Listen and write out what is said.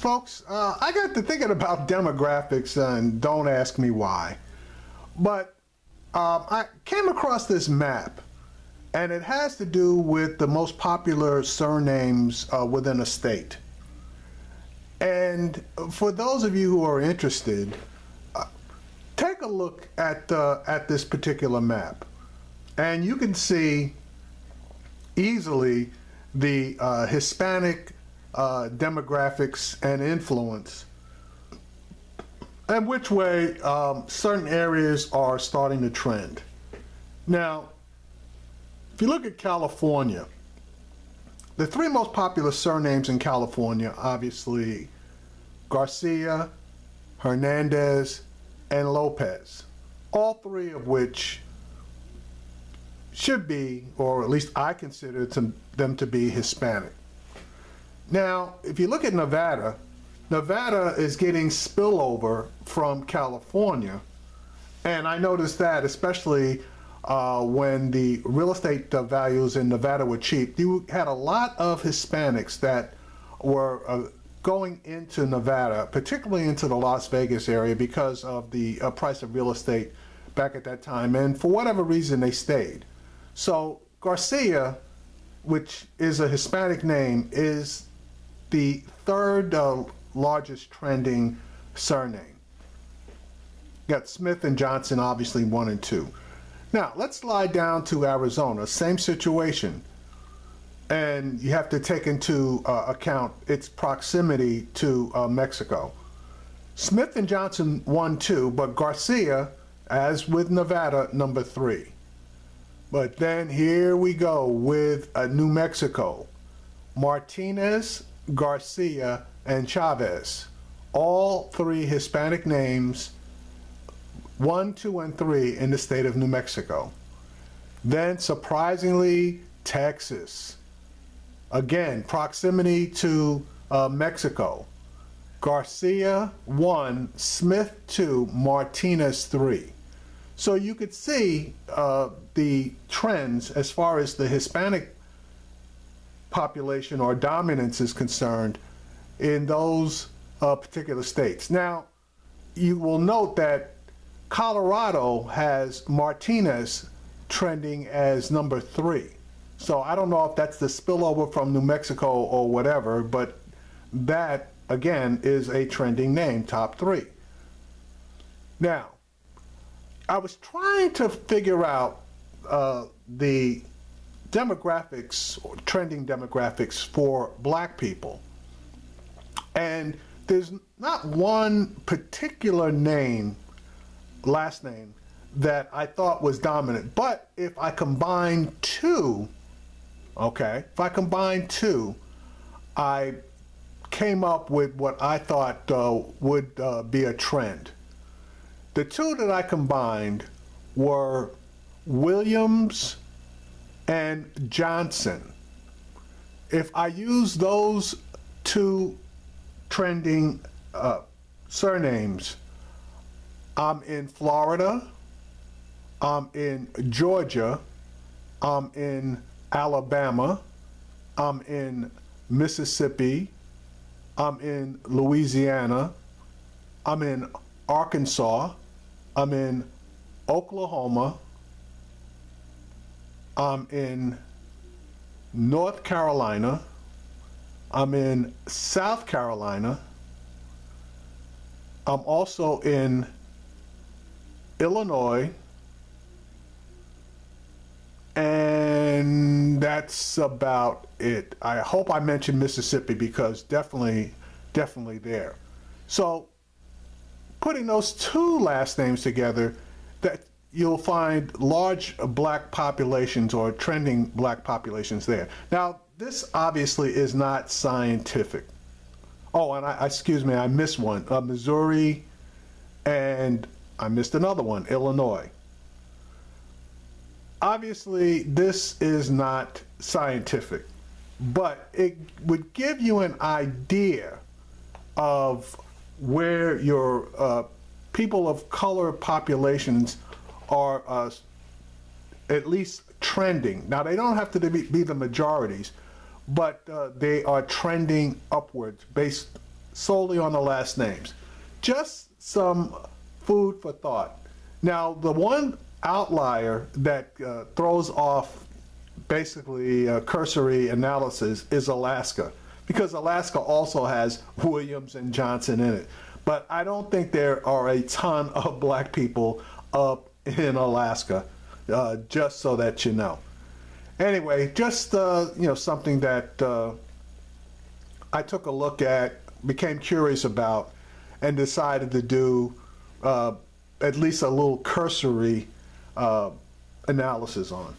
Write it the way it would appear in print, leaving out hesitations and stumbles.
Folks, I got to thinking about demographics, and don't ask me why. But I came across this map, and it has to do with the most popular surnames within a state. And for those of you who are interested, take a look at this particular map, and you can see easily the Hispanic demographics and influence, and which way certain areas are starting to trend. Now, if you look at California, the three most popular surnames in California, obviously Garcia, Hernandez, and Lopez, all three of which should be, or at least I consider them to be, Hispanic. Now, if you look at Nevada, Nevada is getting spillover from California, and I noticed that especially when the real estate values in Nevada were cheap. You had a lot of Hispanics that were going into Nevada, particularly into the Las Vegas area, because of the price of real estate back at that time, and for whatever reason they stayed. So Garcia, which is a Hispanic name, is the third largest trending surname. You got Smith and Johnson, obviously 1 and 2. Now let's slide down to Arizona, same situation, and you have to take into account its proximity to Mexico. Smith and Johnson 1, 2, but Garcia, as with Nevada, number 3. But then here we go with New Mexico. Martinez, Garcia, and Chavez, all three Hispanic names, 1, 2, and 3 in the state of New Mexico. Then surprisingly, Texas. Again, proximity to Mexico. Garcia 1, Smith 2, Martinez 3. So you could see the trends as far as the Hispanic population or dominance is concerned in those particular states. Now, you will note that Colorado has Martinez trending as number 3. So I don't know if that's the spillover from New Mexico or whatever, but that, again, is a trending name, top 3. Now, I was trying to figure out the demographics, or trending demographics for black people. And there's not one particular name, last name, that I thought was dominant. But if I combine two, okay, if I combine two, I came up with what I thought would be a trend. The two that I combined were Williams and Johnson. If I use those two trending surnames, I'm in Florida, I'm in Georgia, I'm in Alabama, I'm in Mississippi, I'm in Louisiana, I'm in Arkansas, I'm in Oklahoma, I'm in North Carolina, I'm in South Carolina, I'm also in Illinois, and that's about it. I hope I mentioned Mississippi because definitely there. So putting those two last names together, that you'll find large black populations or trending black populations there. Now, this obviously is not scientific. Oh, and excuse me, I missed one. Missouri, and I missed another one, Illinois. Obviously, this is not scientific, but it would give you an idea of where your people of color populations are at least trending. Now, they don't have to be the majorities, but they are trending upwards based solely on the last names. Just some food for thought. Now, the one outlier that throws off basically cursory analysis is Alaska, because Alaska also has Williams and Johnson in it. But I don't think there are a ton of black people up in Alaska, just so that you know. Anyway, just something that I took a look at, became curious about, and decided to do at least a little cursory analysis on.